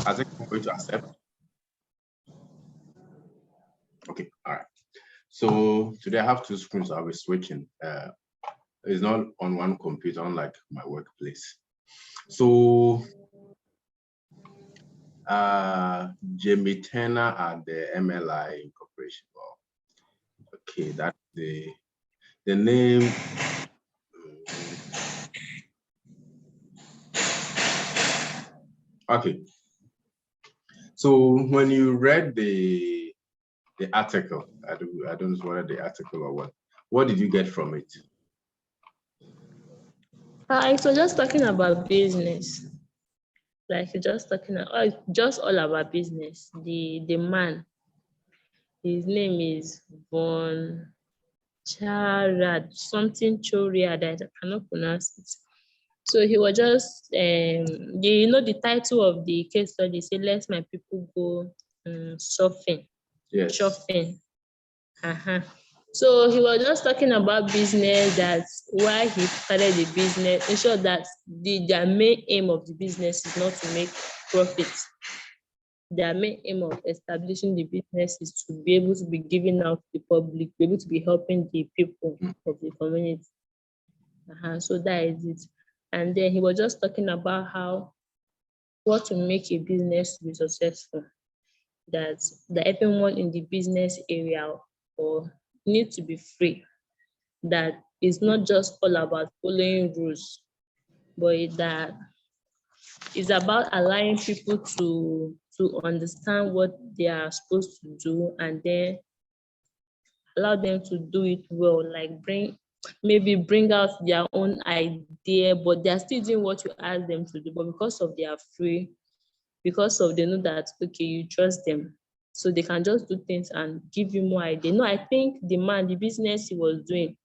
I think I'm going to accept. Okay, all right. So today I have two screens, so I'll be switching. It's not on one computer, unlike my workplace. So Jamie Turner at the MLI Incorporation. Well, okay, that's the name. Okay. So when you read the article, I don't know whether the article or what did you get from it? It was just talking about business. Like just talking just all about business. The man, his name is Von Charad, something Choriad, I cannot pronounce it. So he was just the title of the case study say let my people go surfing. Yes. Shopping. So he was just talking about business, that why he started the business. In short, that their main aim of the business is not to make profit. Their main aim of establishing the business is to be able to be giving out to the public, be able to be helping the people of the community. So that is it. And then he was just talking about what to make a business to be successful. That everyone in the business area or need to be free. That it's not just all about following rules, but that it's about allowing people to understand what they are supposed to do, and then allow them to do it well, like bring out their own idea, but they're still doing what you ask them to do. But because of they are free, because of they know that okay, you trust them, so they can just do things and give you more idea. No, I think the business he was doing,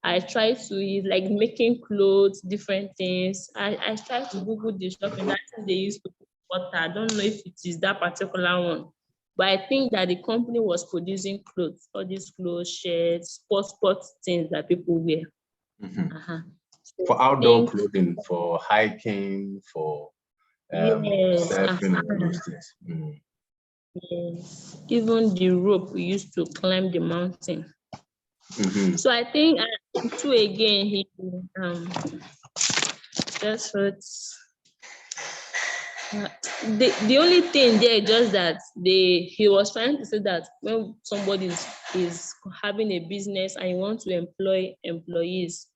I tried to, he's like making clothes, different things. I tried to Google the shop, and that's they used to put water. I don't know if it is that particular one, but I think that the company was producing clothes, all these clothes, shirts, sports things that people wear. So for outdoor clothing, for hiking, for surfing, and those things. Yes, even the rope we used to climb the mountain. So I think too again he just hurts. The only thing there just that he was trying to say that when somebody is having a business and you want to employ employees,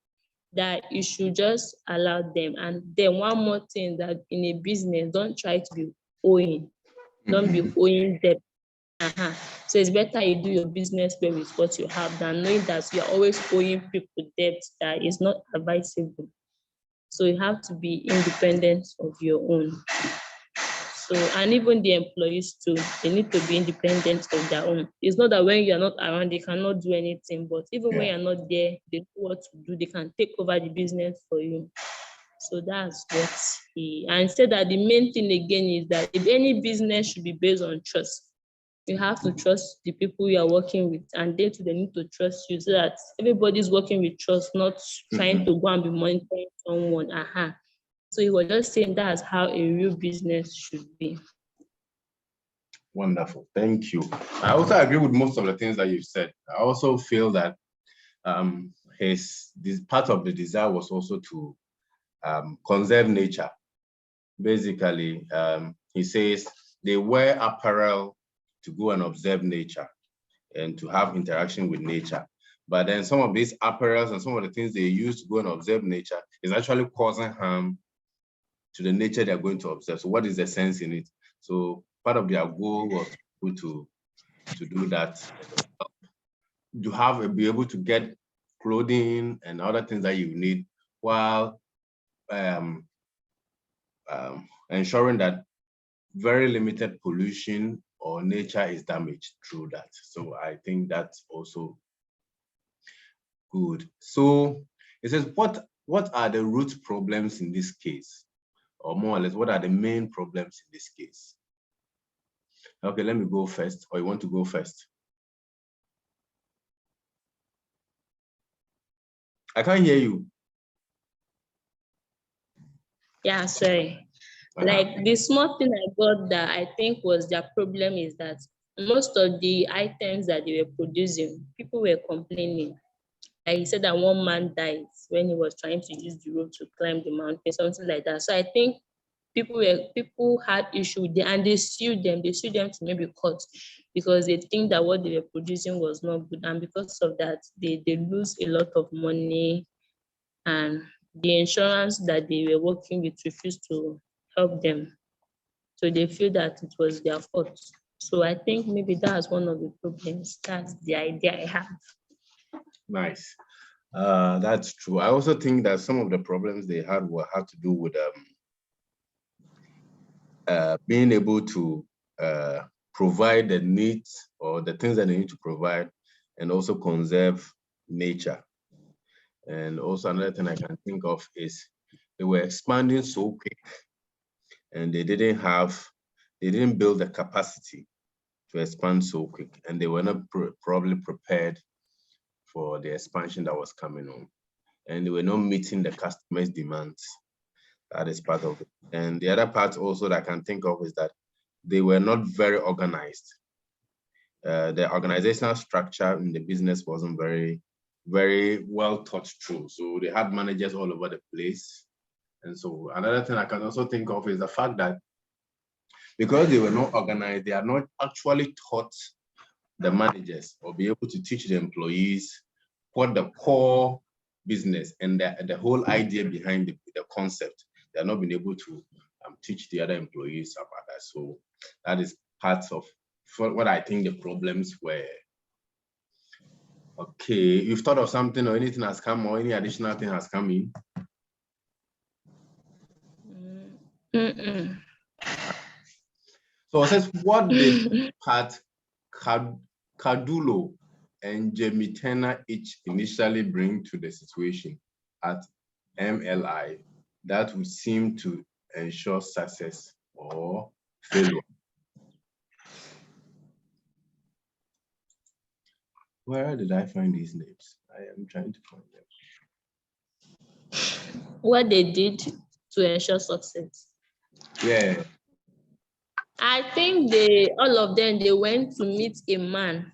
that you should just allow them. And then one more thing, that in a business, don't try to be owing. Don't be owing debt. So it's better you do your business well with what you have than knowing that you're always owing people debt that is not advisable. So you have to be independent of your own. So, and even the employees too, they need to be independent of their own. It's not that when you're not around, they cannot do anything, but even when you're not there, they know what to do. They can take over the business for you. So that's what and said that the main thing again is that if any business should be based on trust, you have to trust the people you are working with, and they too, they need to trust you, so that everybody's working with trust, not trying to go and be monitoring someone. So he was just saying that's how a real business should be. Wonderful, thank you. I also agree with most of the things that you've said. I also feel that this part of the desire was also to conserve nature. Basically, he says they wear apparel to go and observe nature and to have interaction with nature. But then some of these apparels and some of the things they use to go and observe nature is actually causing harm to the nature they're going to observe. So what is the sense in it? So part of their goal was to do that, to be able to get clothing and other things that you need, while ensuring that very limited pollution or nature is damaged through that. So I think that's also good. So it says, what are the root problems in this case? Or more or less, what are the main problems in this case? Okay, let me go first, or you want to go first? I can't hear you. Yeah, sorry. Like the small thing I got that I think was their problem is that most of the items that they were producing, people were complaining. Like he said that one man died when he was trying to use the rope to climb the mountain, something like that. So I think people had issue with them and they sued them. They sued them to maybe court because they think that what they were producing was not good. And because of that, they lose a lot of money, and the insurance that they were working with refused to help them. So they feel that it was their fault. So I think maybe that's one of the problems. That's the idea I have. Nice. That's true. I also think that some of the problems they had had to do with being able to provide the needs or the things that they need to provide, and also conserve nature. And also another thing I can think of is they were expanding so quick, and they didn't build the capacity to expand so quick, and they were not probably prepared for the expansion that was coming on, and they were not meeting the customers' demands. That is part of it. And the other part also that I can think of is that they were not very organized. The organizational structure in the business wasn't very, very well thought through. So they had managers all over the place. And so another thing I can also think of is the fact that because they were not organized, they are not actually taught the managers or be able to teach the employees what the core business and the whole idea behind the concept. They are not been able to teach the other employees about that. So that is part of what I think the problems were. Okay, you've thought of something or anything has come or any additional thing has come in? So it says, what did Pat Cardulo and Jemitena each initially bring to the situation at MLI that would seem to ensure success or failure? Where did I find these names? I am trying to find them. What they did to ensure success? Yeah. I think all of them, they went to meet a man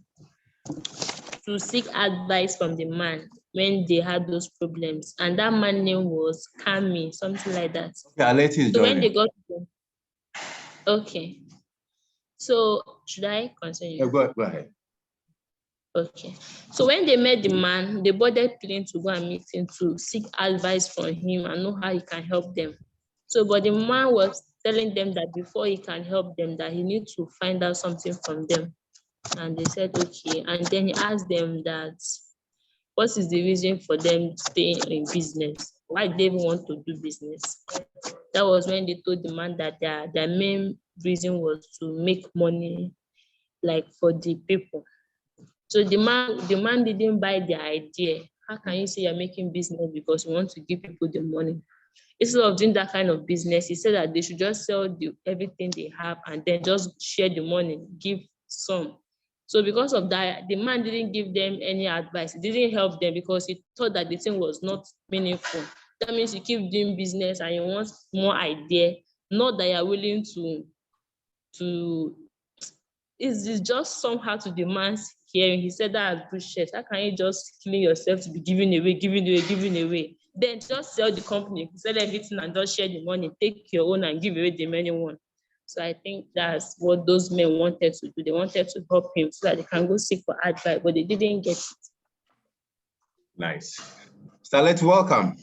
to seek advice from the man when they had those problems. And that man name was Kami, something like that. Okay, I'll let you so join when they got to, okay. So should I continue? Yeah, go ahead. Okay. So when they met the man, they boarded plane to go and meet him to seek advice from him and know how he can help them. So, but the man was telling them that before he can help them, that he needs to find out something from them. And they said, okay. And then he asked them that, what is the reason for them staying in business? Why they even want to do business? That was when they told the man that their main reason was to make money, like for the people. So the man didn't buy the idea. How can you say you're making business because you want to give people the money? Instead of doing that kind of business, he said that they should just sell everything they have and then just share the money, give some. So because of that, the man didn't give them any advice. It didn't help them because he thought that the thing was not meaningful. That means you keep doing business and you want more idea, not that you're willing to it's just somehow to the man's hearing. He said that as bullshit. How can you just killing yourself to be giving away? Then just sell the company, sell everything and just share the money, take your own and give away the money one. So I think that's what those men wanted to do. They wanted to help him so that they can go seek for advice, but they didn't get it. Nice. Starlet, welcome.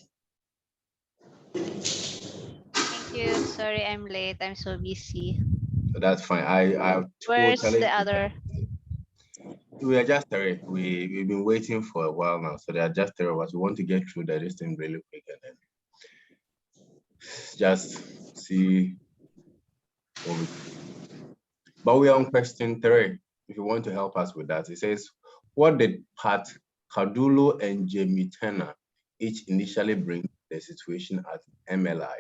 Thank you. Sorry, I'm late. I'm so busy. That's fine. I Where's totally. the other? We are just three. We've been waiting for a while now, so there are just three of us. We want to get through this thing really quick and then just see what we can. But we are on question 3. If you want to help us with that, it says, what did Pat Cardulo and Jemitena each initially bring to the situation at MLI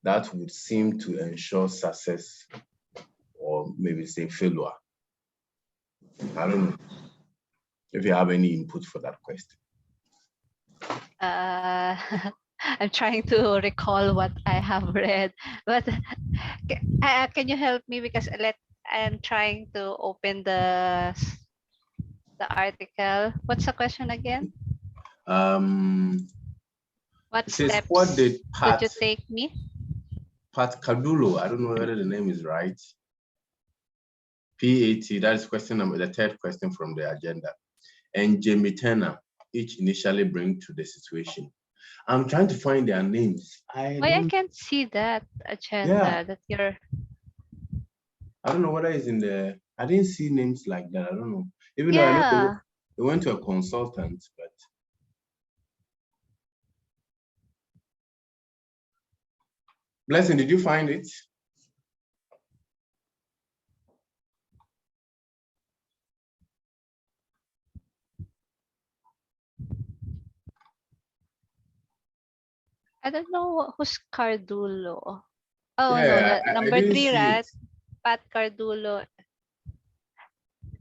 that would seem to ensure success or maybe say failure? I don't know if you have any input for that question. I'm trying to recall what I have read, but can you help me because I'm trying to open the article. What's the question again? What It says, what did steps could you take me? Pat Cardulo, I don't know whether the name is right. PAT, that is question number, the third question from the agenda. And Jamie Turner, each initially bring to the situation. I'm trying to find their names. I can't see that agenda that you're. I don't know whether it's in the. I didn't see names like that. I don't know. Even though I know they went to a consultant, but. Blessing, did you find it? I don't know who's Cardulo. Oh Yeah, no, number 3, right? Pat Cardulo.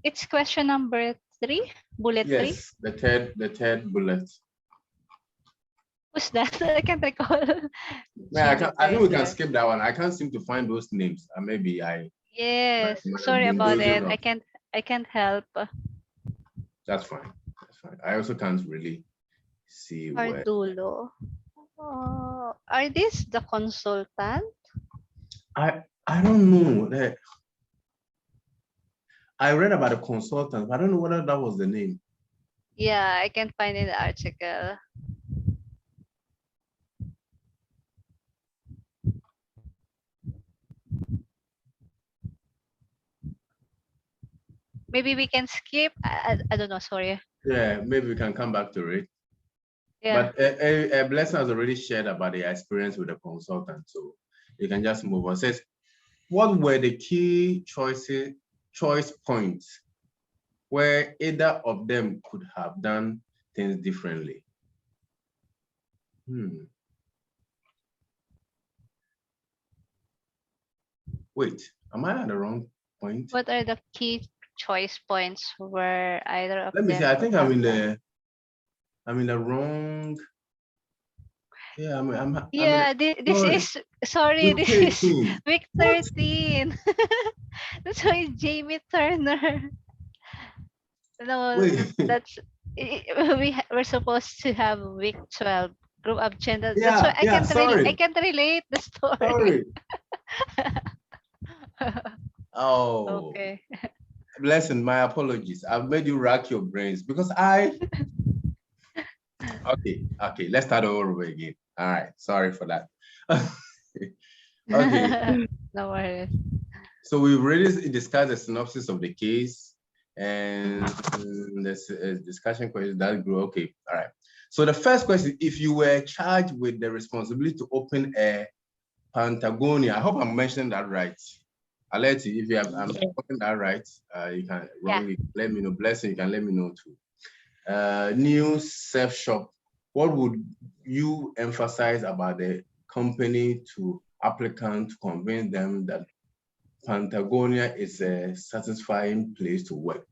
It's question number 3, bullet 3. Yes, the third bullet. Who's that? I can't recall. Yeah, I think we can skip that one. I can't seem to find those names. Maybe I. Yes, sorry about it. I can't help. That's fine. That's fine. I also can't really see Cardulo. Are these the consultant? I don't know. I read about a consultant. I don't know whether that was the name. Yeah, I can find in the article. Maybe we can skip. I don't know. Sorry. Yeah, maybe we can come back to it. Yeah. But a Blessing has already shared about the experience with the consultant, so you can just move on. It says, what were the key choice points where either of them could have done things differently? Wait, am I at the wrong point? What are the key choice points where either of them? Let me see. I think I'm in the wrong. Yeah, this is sorry. This is week 13. That's why Jamie Turner. No, that's we're supposed to have week 12 group agenda. That's why I can't relate the story. Oh, okay. Blessing, my apologies. I've made you rack your brains because Okay, let's start all over again. All right, sorry for that. Okay. No worries. So we've already discussed the synopsis of the case and this discussion question that grew. Okay, all right. So the first question, if you were charged with the responsibility to open a Patagonia, I hope I'm mentioning that right. Aleti, if you have I'm talking that right, you can wrongly let me know. Blessing, you can let me know too. New surf shop. What would you emphasize about the company to applicants to convince them that Patagonia is a satisfying place to work?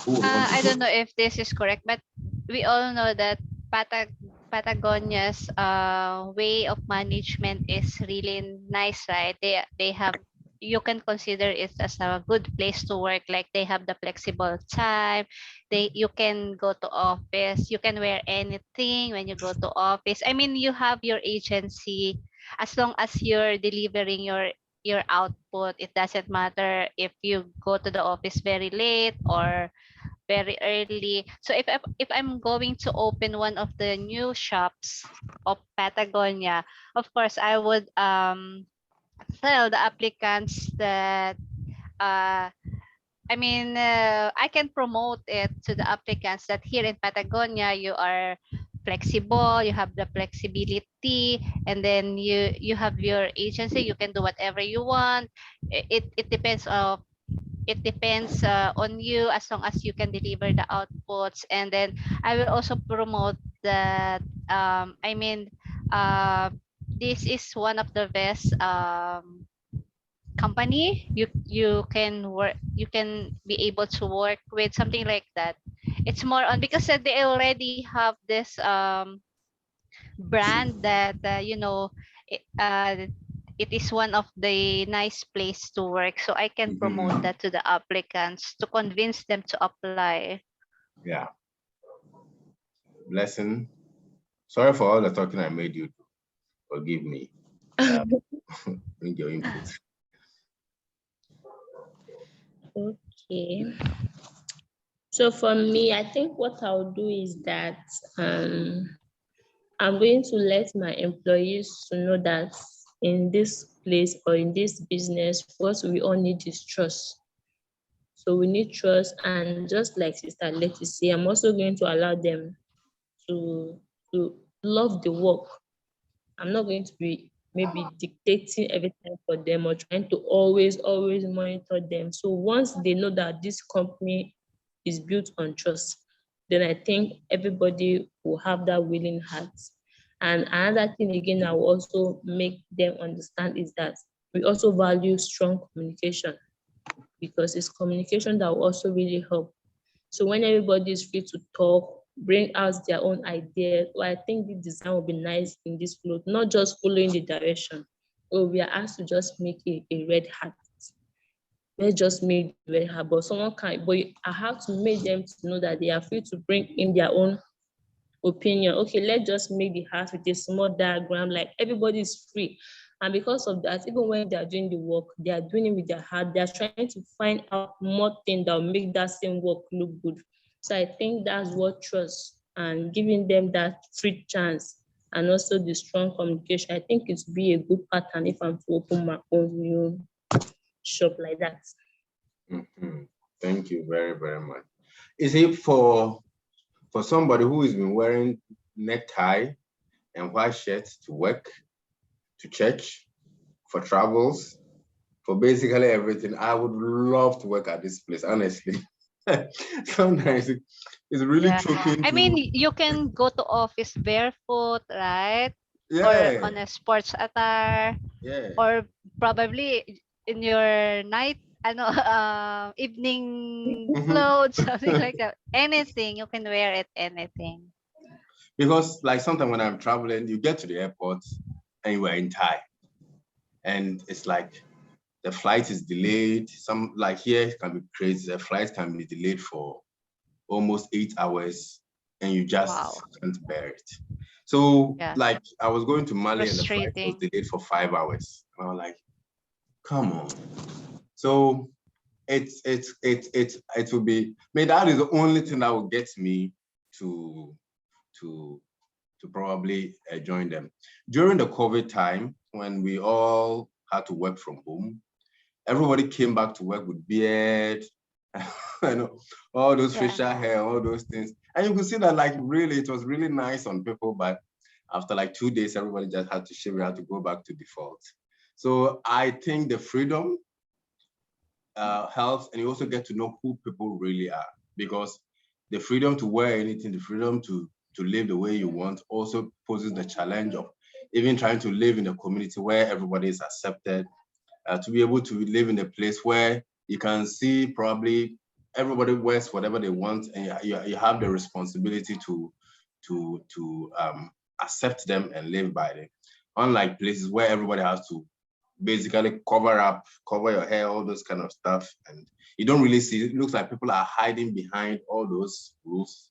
I don't know if this is correct, but we all know that Patagonia's way of management is really nice, right? They have, you can consider it as a good place to work. Like they have the flexible time. You can go to office. You can wear anything when you go to office. I mean, you have your agency. As long as you're delivering your output, it doesn't matter if you go to the office very late or very early. So if I'm going to open one of the new shops of Patagonia, of course I would tell the applicants that I can promote it to the applicants that here in Patagonia you are flexible, you have the flexibility, and then you have your agency, you can do whatever you want. It depends on you as long as you can deliver the outputs. And then I will also promote that this is one of the best company you can be able to work with, something like that. It's more on because they already have this brand that it is one of the nice place to work. So I can promote that to the applicants to convince them to apply. Yeah. Blessing. Sorry for all the talking I made you do. Forgive me. Bring your input. Okay. So for me, I think what I'll do is that I'm going to let my employees to know that in this place or in this business, what we all need is trust. So we need trust, and just like Sister Letty say, I'm also going to allow them to love the work. I'm not going to be maybe dictating everything for them or trying to always monitor them. So once they know that this company is built on trust, then I think everybody will have that willing heart. And another thing again, I will also make them understand is that we also value strong communication, because it's communication that will also really help. So when everybody is free to talk, bring out their own ideas, well, I think the design will be nice in this float, not just following the direction. Oh, we are asked to just make a red hat. Let's just make the red hat, but someone can, but I have to make them to know that they are free to bring in their own opinion. Okay, let's just make the house with a small diagram, like everybody is free. And because of that, even when they are doing the work, they are doing it with their heart. They are trying to find out more things that will make that same work look good. So I think that's what trust and giving them that free chance, and also the strong communication, I think it would be a good pattern if I'm to open my own new shop like that. Thank you very, very much. Is it for somebody who has been wearing necktie and white shirts to work, to church, for travels, for basically everything? I would love to work at this place, honestly. Sometimes it's really choking. I mean, you can go to office barefoot, right? Or on a sports attire, or probably in your night, evening clothes, something like that. Anything, you can wear it, anything. Because like sometimes when I'm traveling, you get to the airport and you are in tie. And it's like the flight is delayed. Some, like here, it can be crazy. The flight can be delayed for almost 8 hours and you just can't bear it. So like I was going to Mali and the flight was delayed for 5 hours. And I was like, come on. So it will be, that is the only thing that will get me to probably join them. During the COVID time, when we all had to work from home, everybody came back to work with beard, all those facial hair, all those things. And you could see that like really, it was really nice on people, but after like 2 days, everybody just had to shave, we had to go back to default. So I think the freedom helps, and you also get to know who people really are, because the freedom to wear anything, the freedom to live the way you want also poses the challenge of even trying to live in a community where everybody is accepted, to be able to live in a place where you can see probably everybody wears whatever they want, and you have the responsibility to accept them and live by them. Unlike places where everybody has to basically cover your hair, all those kind of stuff, and you don't really see, it looks like people are hiding behind all those rules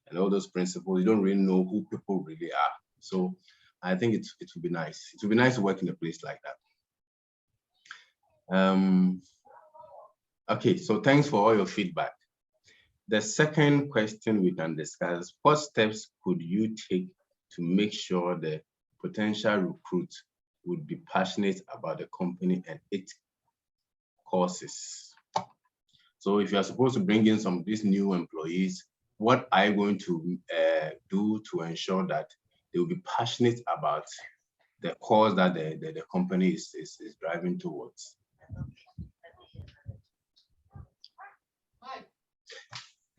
and all those principles. You don't really know who people really are. So I think it would be nice. It would be nice to work in a place like that. Okay, so thanks for all your feedback. The second question we can discuss: what steps could you take to make sure the potential recruit would be passionate about the company and its causes? So if you are supposed to bring in some of these new employees, what are you going to do to ensure that they will be passionate about the cause that the company is driving towards?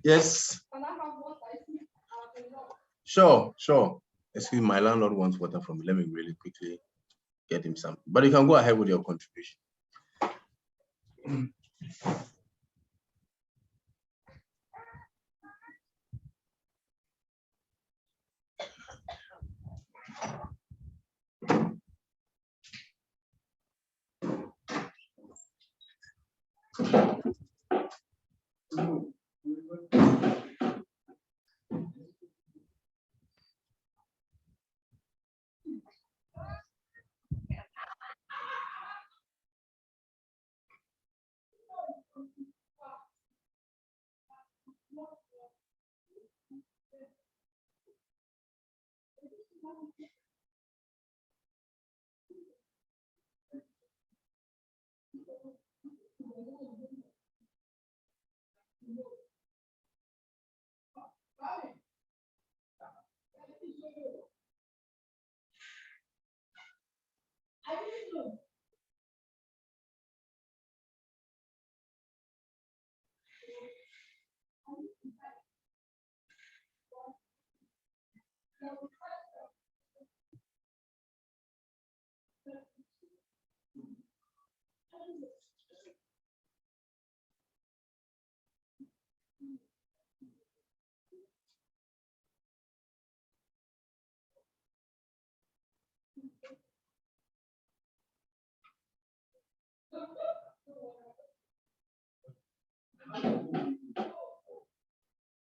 Yes. Sure. Excuse me, my landlord wants water from me. Let me really quickly get him some. But you can go ahead with your contribution.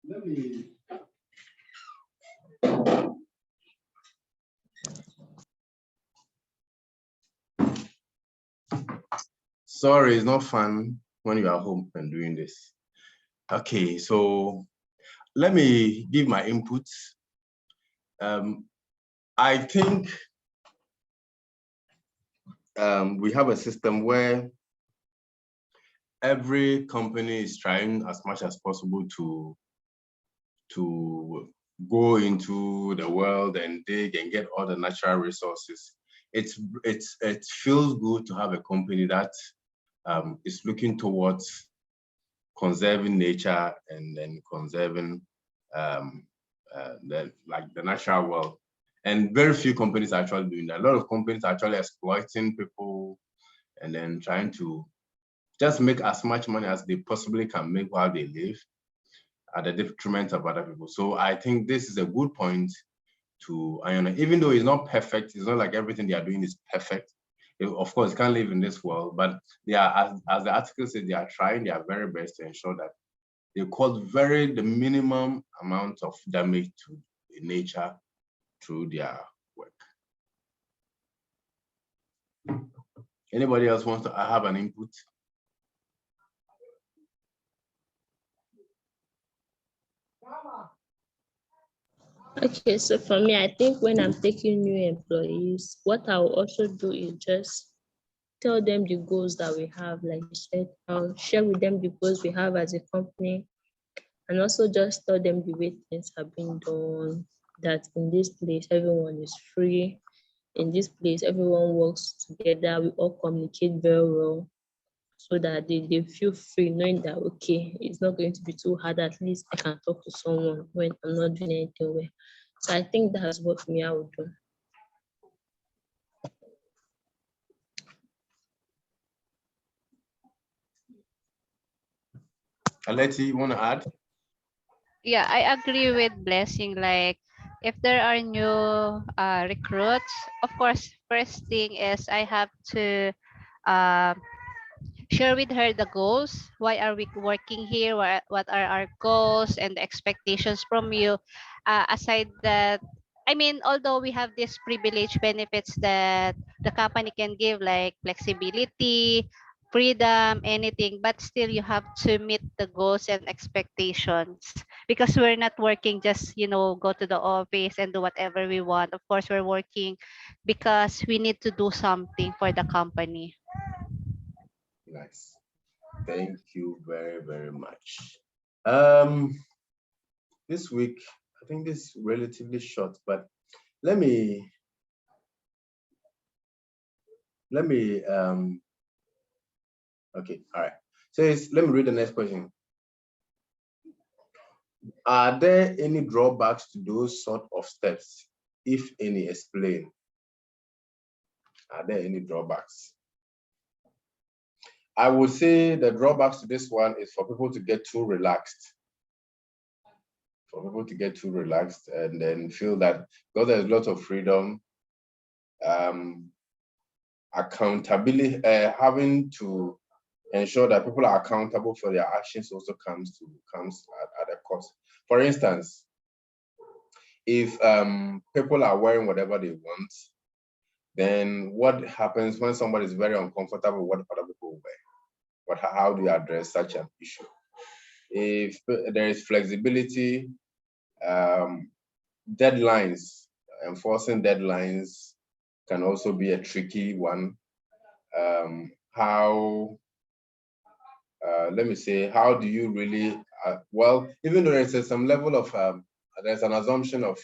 Let me. Sorry, it's not fun when you are home and doing this. Okay, so let me give my inputs. I think we have a system where every company is trying as much as possible to go into the world and dig and get all the natural resources. It feels good to have a company that is looking towards conserving nature and then conserving the natural world. And very few companies are actually doing that. A lot of companies are actually exploiting people and then trying to just make as much money as they possibly can make while they live at the detriment of other people. So I think this is a good point to iron. Even though it's not perfect, it's not like everything they are doing is perfect. Of course, you can't live in this world, but they are, as the article says, they are trying their very best to ensure that they cause the minimum amount of damage to nature through their work. Anybody else wants to have an input? Okay, so for me, I think when I'm taking new employees, what I'll also do is just tell them the goals that we have. Like you said, I'll share with them the goals we have as a company, and also just tell them the way things have been done, that in this place, everyone is free. In this place, everyone works together. We all communicate very well so that they feel free knowing that, okay, it's not going to be too hard. At least I can talk to someone when I'm not doing anything well. So I think that's what me I would do. Aleti, you want to add? Yeah, I agree with Blessing. Like, if there are new recruits, of course, first thing is I have to uh, share with her the goals. Why are we working here? What are our goals and the expectations from you? Aside that, I mean, although we have these privilege benefits that the company can give, like flexibility, freedom, anything, but still you have to meet the goals and expectations because we're not working just, go to the office and do whatever we want. Of course, we're working because we need to do something for the company. Nice. Thank you very, very much. This week, I think this is relatively short, but let me okay, all right. So let me read the next question. Are there any drawbacks to those sort of steps? If any, explain. Are there any drawbacks? I would say the drawbacks to this one is for people to get too relaxed. For people to get too relaxed and then feel that because there's lots of freedom, accountability, having to ensure that people are accountable for their actions also comes at a cost. For instance, if people are wearing whatever they want, then what happens when somebody is very uncomfortable with what other people wear? How do you address such an issue? If there is flexibility, deadlines, enforcing deadlines can also be a tricky one. Let me say, how do you really, well, even though there's some level of, there's an assumption of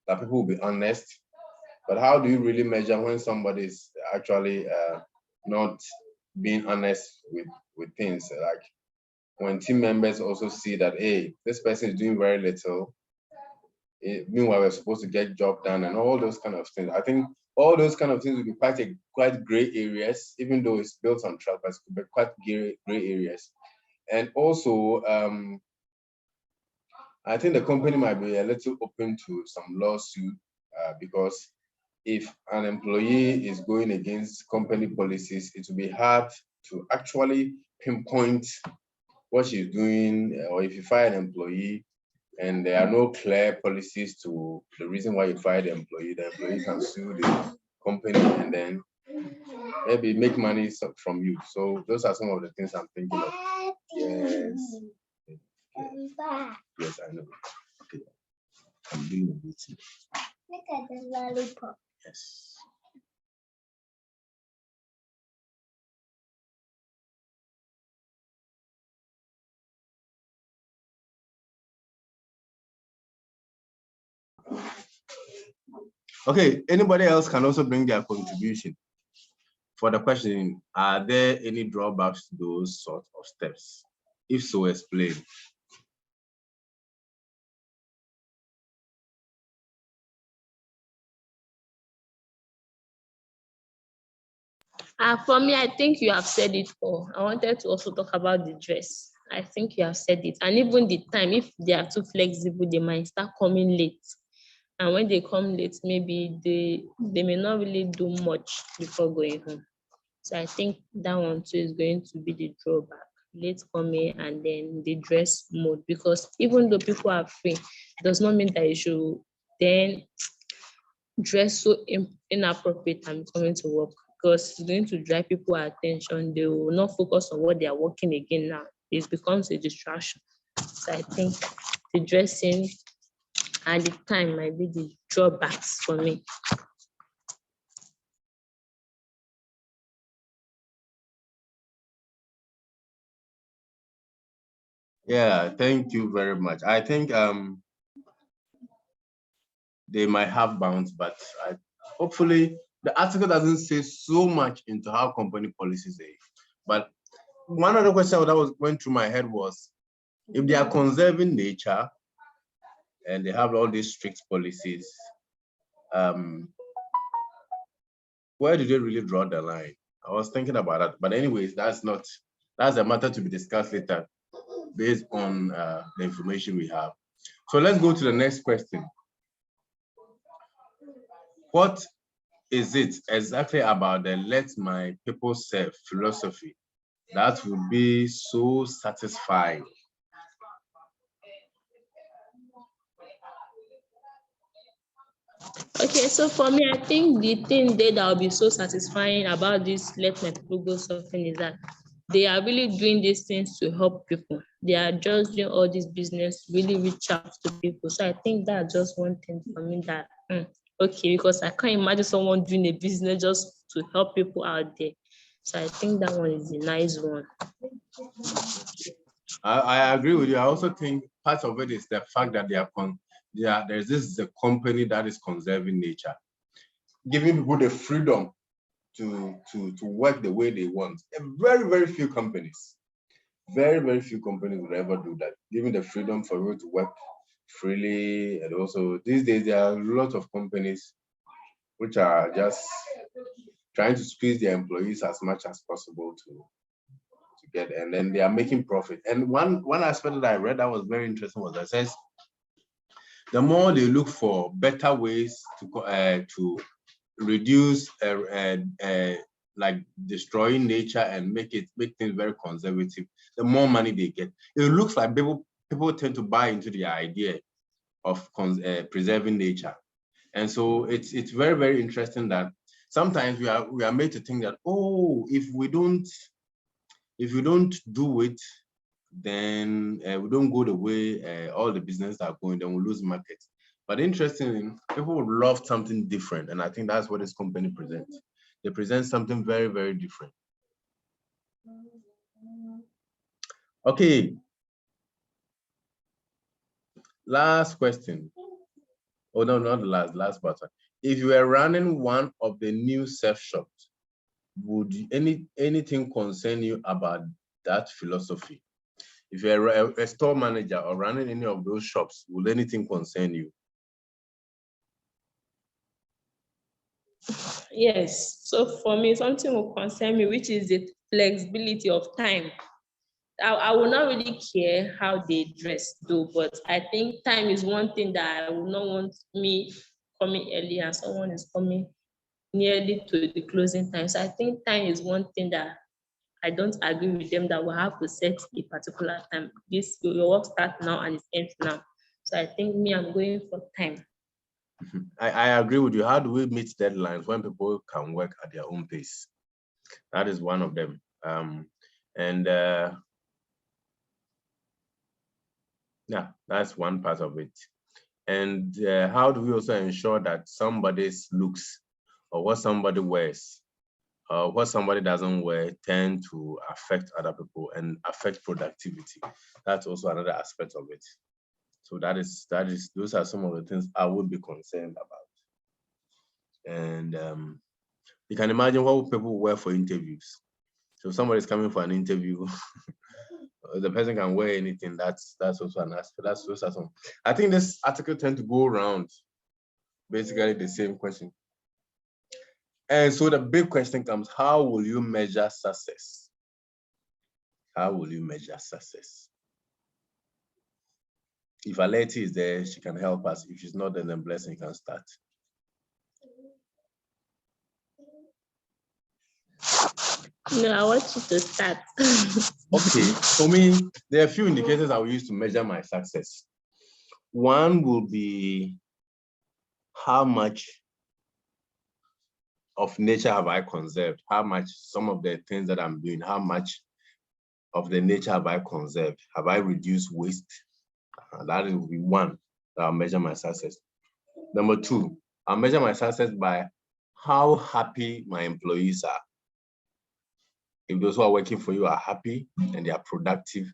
that people will be honest, but how do you really measure when somebody is actually not being honest with things? Like when team members also see that, hey, this person is doing very little, meanwhile we're supposed to get job done and all those kind of things. I think all those kind of things will be quite gray areas, even though it's built on trust, but it could be quite gray areas. And also, I think the company might be a little open to some lawsuit because if an employee is going against company policies, it will be hard to actually pinpoint what she's doing. Or if you fire an employee and there are no clear policies to the reason why you fired the employee can sue the company and then maybe make money from you. So those are some of the things I'm thinking of. Yes. Yes, I know. Okay. I'm doing a meeting. Look at the lollipop. Yes. Okay, anybody else can also bring their contribution. For the question, are there any drawbacks to those sort of steps? If so, explain. For me, I think you have said it all. I wanted to also talk about the dress. I think you have said it. And even the time, if they are too flexible, they might start coming late. And when they come late, maybe they may not really do much before going home. So I think that one too is going to be the drawback. Late coming and then the dress mode. Because even though people are free, does not mean that you should then dress so inappropriate and coming to work, because it's going to drive people attention. They will not focus on what they are working again now. It becomes a distraction. So I think the dressing and the time might be the drawbacks for me. Yeah, thank you very much. I think they might have bounds, but hopefully the article doesn't say so much into how company policies are. But one other question that was going through my head was, if they are conserving nature and they have all these strict policies, where do they really draw the line? I was thinking about that, but anyways, that's a matter to be discussed later based on the information we have. So let's go to the next question. What is it exactly about the let my people serve philosophy that would be so satisfying? Okay, so for me, I think the thing that will be so satisfying about this let my people go surfing is that they are really doing these things to help people. They are just doing all this business, really reach out to people. So I think that's just one thing for me that, okay, because I can't imagine someone doing a business just to help people out there. So I think that one is a nice one. I agree with you. I also think part of it is the fact that there's this the company that is conserving nature, giving people the freedom to work the way they want. Very, very few companies would ever do that, giving the freedom for you to work freely. And also these days there are a lot of companies which are just trying to squeeze their employees as much as possible to get, and then they are making profit. And one aspect that I read that was very interesting was that says the more they look for better ways to reduce like destroying nature and make things very conservative, the more money they get. It looks like people tend to buy into the idea of preserving nature. And so it's very, very interesting that sometimes we are made to think that, oh, if we don't do it, then we don't go the way all the businesses are going, then we'll lose markets. But interestingly, people would love something different. And I think that's what this company presents. They present something very, very different. Okay. Last question. Oh, no, not the last part. If you were running one of the new surf shops, would anything concern you about that philosophy? If you're a store manager or running any of those shops, would anything concern you? Yes. So for me, something will concern me, which is the flexibility of time. I will not really care how they dress though, but I think time is one thing that I would not want me coming early and someone is coming nearly to the closing time. So I think time is one thing that I don't agree with them that we have to set a particular time. This your work starts now and it ends now. So I think I'm going for time. I agree with you. How do we meet deadlines when people can work at their own pace? That is one of them. Yeah, that's one part of it. And how do we also ensure that somebody's looks or what somebody wears what somebody doesn't wear tend to affect other people and affect productivity? That's also another aspect of it. So those are some of the things I would be concerned about. And you can imagine what people wear for interviews. So if somebody's coming for an interview, the person can wear anything. That's also an aspect. That's also some. I think this article tends to go around basically the same question. And so the big question comes, how will you measure success? How will you measure success? If Aleti is there, she can help us. If she's not, then Blessing can start. No, I want you to start. Okay, for me, there are a few indicators I will use to measure my success. One will be how much of nature have I conserved? How much, some of the things that I'm doing, how much of the nature have I conserved? Have I reduced waste? That will be one that I'll measure my success. Number two, I'll measure my success by how happy my employees are. If those who are working for you are happy and they are productive,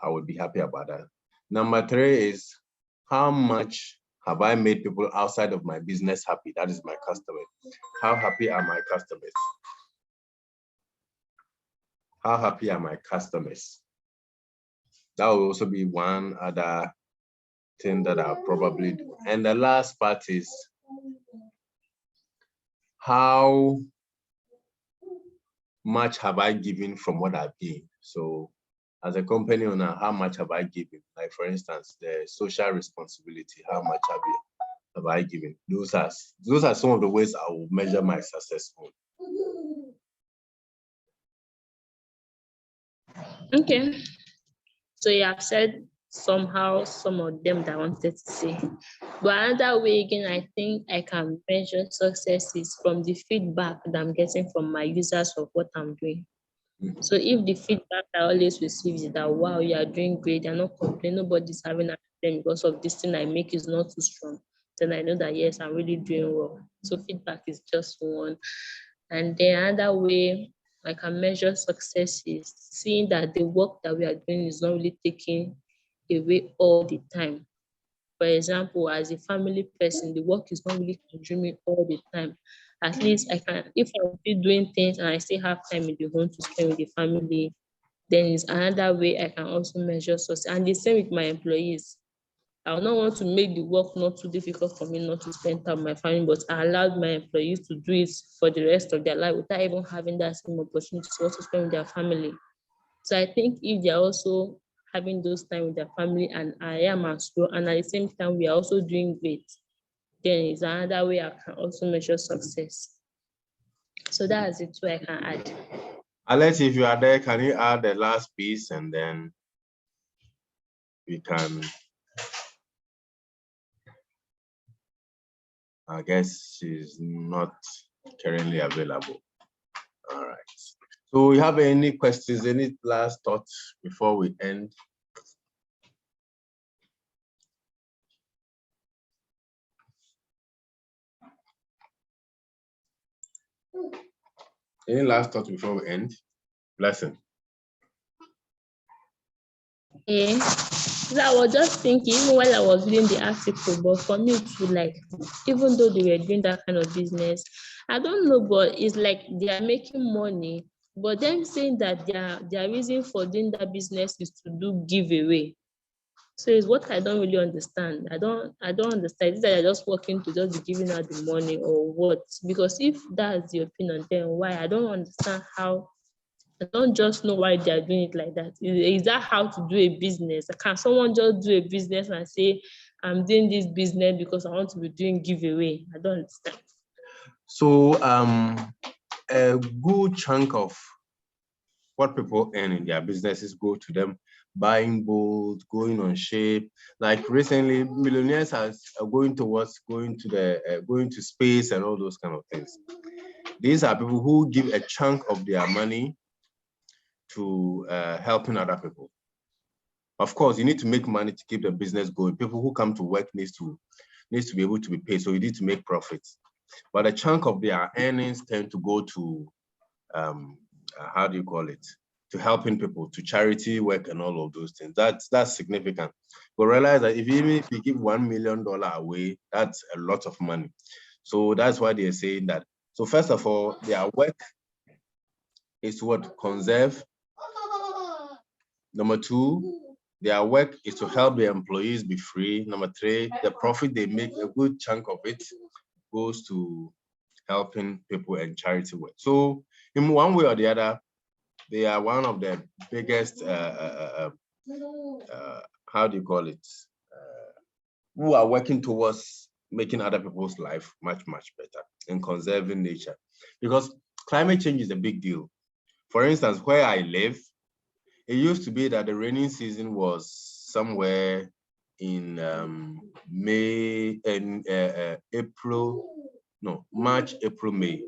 I would be happy about that. Number three is how much have I made people outside of my business happy? That is my customers. How happy are my customers? How happy are my customers? That will also be one other thing that I'll probably do. And the last part is how much have I given from what I've gained? So as a company owner, how much have I given? Like for instance, the social responsibility, how much have I given? Those are some of the ways I will measure my success on. Okay. So you have said somehow some of them that I wanted to say. But another way again, I think I can measure success is from the feedback that I'm getting from my users of what I'm doing. So if the feedback I always receive is that, wow, you are doing great, you're not complaining, nobody's having a problem because of this thing I make is not too strong, then I know that, yes, I'm really doing well. So feedback is just one. And the other way I can measure success is seeing that the work that we are doing is not really taking away all the time. For example, as a family person, the work is not really consuming all the time. At least I can, if I'm still doing things and I still have time in the home to spend with the family, then it's another way I can also measure success. And the same with my employees. I would not want to make the work not too difficult for me not to spend time with my family, but I allowed my employees to do it for the rest of their life without even having that same opportunity to also spend with their family. So I think if they're also having those time with their family and I am as well, and at the same time we are also doing great, then it's another way I can also measure success. So that's it, what I can add. Alex, if you are there, can you add the last piece and then we can, I guess she's not currently available. All right. So you have any questions, any last thoughts before we end? Any last thoughts before we end? Blessing. Yeah. So I was just thinking, even while I was reading the article, but for me to like, even though they were doing that kind of business, I don't know, but it's like they are making money, but them saying that their reason for doing that business is to do giveaway. So it's what I don't really understand. I don't understand. Is that they're just working to just be giving out the money or what? Because if that's the opinion, then why? I don't understand how. I don't just know why they are doing it like that. Is that how to do a business? Can someone just do a business and say, I'm doing this business because I want to be doing giveaway? I don't understand. So a good chunk of what people earn in their businesses go to them buying boats, going on ship. Like recently, millionaires are going towards going to space and all those kind of things. These are people who give a chunk of their money to helping other people. Of course, you need to make money to keep the business going. People who come to work needs to be able to be paid, so you need to make profits. But a chunk of their earnings tend to go to how do you call it? To helping people, to charity work and all of those things. That's significant. But realize that even if you give $1 million away, that's a lot of money. So that's why they're saying that. So first of all, their work is to what? Conserve. Number two, their work is to help the employees be free. Number three, the profit they make, a good chunk of it goes to helping people and charity work. So in one way or the other, they are one of the biggest, how do you call it? Who are working towards making other people's life much, much better and conserving nature. Because climate change is a big deal. For instance, where I live, it used to be that the rainy season was somewhere in May and March, April, May.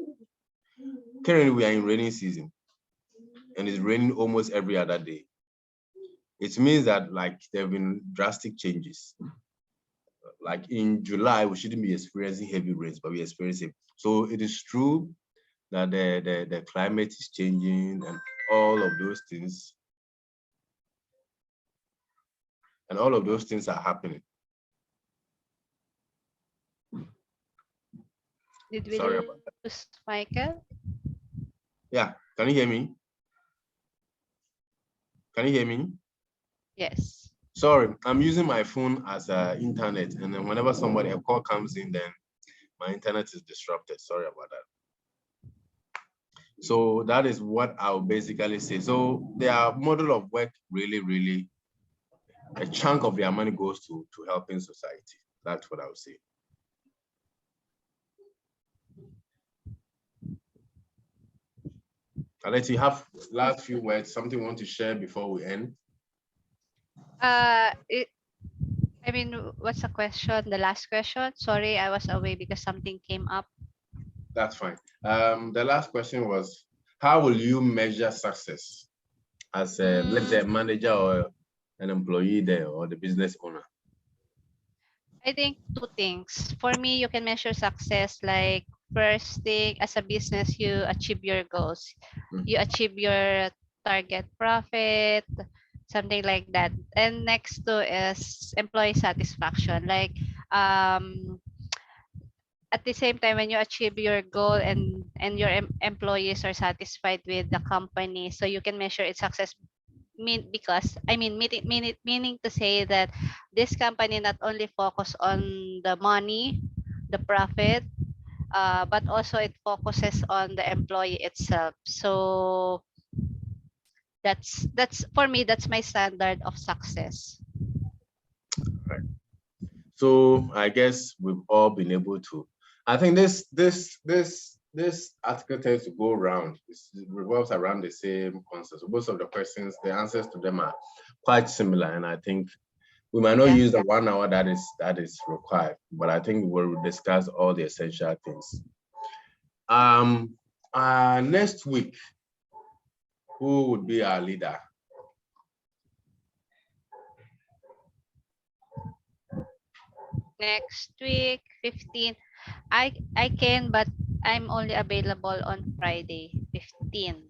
Currently, we are in rainy season, and it's raining almost every other day. It means that like there have been drastic changes. Like in July, we shouldn't be experiencing heavy rains, but we're experiencing. So it is true that the climate is changing and all of those things. And all of those things are happening. Did we Sorry about that. lose Michael? Yeah, can you hear me? Can you hear me? Yes. Sorry, I'm using my phone as internet, and then whenever a call comes in, then my internet is disrupted. Sorry about that. So that is what I'll basically say. So their model of work really, a chunk of their money goes to helping society. That's what I would say. Alex, you have last few words, something you want to share before we end? What's the question? The last question? Sorry, I was away because something came up. That's fine. The last question was, how will you measure success as let's say a manager or an employee there or the business owner? I think two things. For me, you can measure success like first thing, as a business, you achieve your goals. You achieve your target profit, something like that. And next to is employee satisfaction. Like at the same time, when you achieve your goal and your employees are satisfied with the company, so you can measure its success. Meaning to say that this company not only focus on the money, the profit, but also it focuses on the employee itself. So that's for me, that's my standard of success. Right. So I guess we've all been able to. I think this this article tends to go around. It revolves around the same concept. So most of the questions, the answers to them are quite similar, and I think we might not use the 1 hour that is required, but I think we'll discuss all the essential things. Next week, who would be our leader? Next week, 15. I can, but I'm only available on Friday, 15.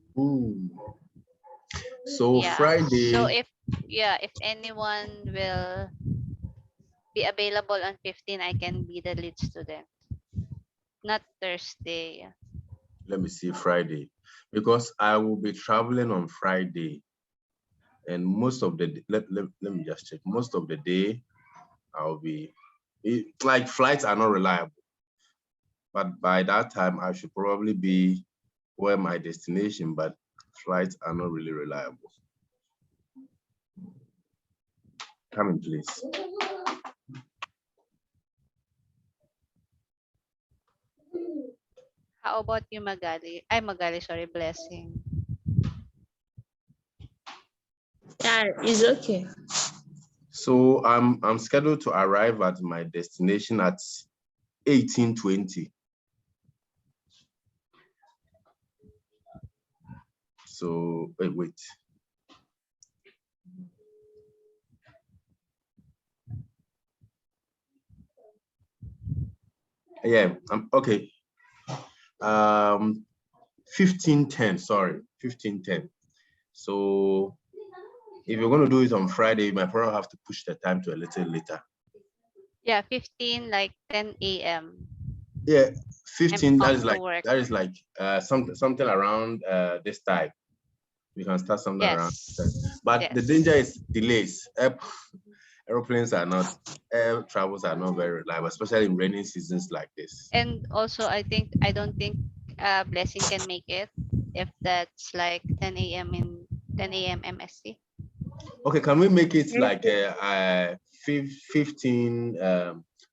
So Yeah. Friday. So if anyone will be available on 15, I can be the lead student. Not Thursday. Let me see Friday, because I will be traveling on Friday, and most of the let me just check. Most of the day, I'll be like flights are not reliable, but by that time I should probably be where my destination, but flights are not really reliable. Come in, please. How about you, Magali? Ay, Magali, sorry, Blessing. Yeah, it's okay. So I'm scheduled to arrive at my destination at 18:20. So wait. Yeah, okay. 15:10, sorry, 15:10. So if you're going to do it on Friday, you might probably have to push the time to a little later. Yeah, 15, like 10 a.m. Yeah, 15. I'm That is like something around this time. We can start something around. But the danger is delays. Airplanes are not, air travels are not very reliable, especially in rainy seasons like this. And also, I don't think Blessing can make it if that's like 10 a.m. in 10 a.m. MST. Okay, can we make it like 15?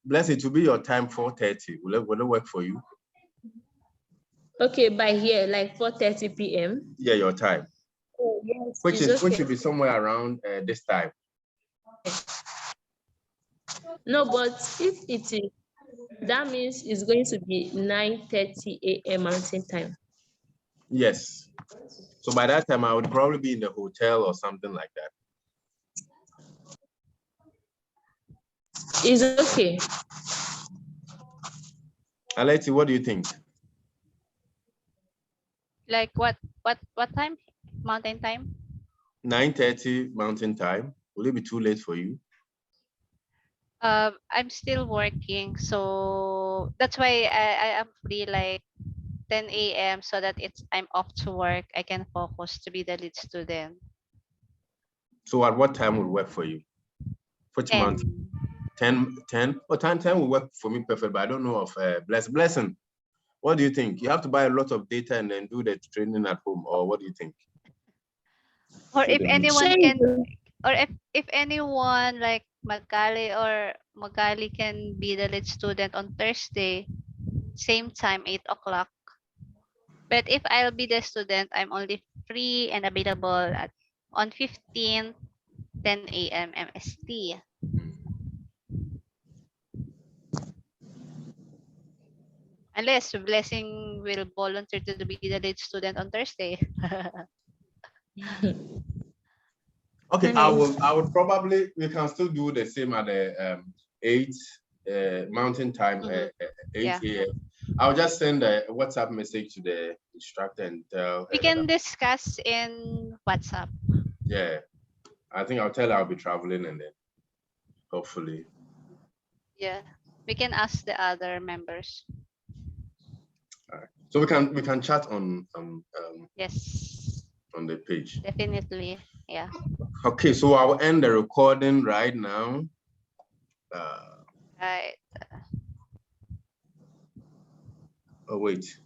Bless it to be your time 4:30. Will it work for you? Okay, by here, like 4:30 p.m. Yeah, your time. Oh, yes, Which okay. should be somewhere around this time. No, but if it is, that means it's going to be 9:30 a.m. Mountain Time. Yes. So by that time, I would probably be in the hotel or something like that. It's okay. Aleti, what do you think? Like what time? Mountain time? 9:30 Mountain Time. Will it be too late for you? I'm still working, so that's why I am free like 10 a.m. so that I'm off to work. I can focus to be the lead student. So at what time would work for you? Which month? 10. Oh, 10 will work for me perfect, but I don't know of Blessing. What do you think? You have to buy a lot of data and then do the training at home, or what do you think? Or if anyone can, or if anyone like Magali can be the lead student on Thursday, same time, 8 o'clock. But if I'll be the student, I'm only free and available on 15, 10 a.m. MST. Unless Blessing will volunteer to be the lead student on Thursday. Okay, I would probably, we can still do the same at the 8 Mountain Time, 8 a.m. I'll just send a WhatsApp message to the instructor and tell we can discuss in WhatsApp. Yeah, I think I'll tell her I'll be traveling and then hopefully. Yeah, we can ask the other members. All right. So we can chat on yes, on the page. Definitely, yeah. Okay, so I'll end the recording right now. Right. Oh wait.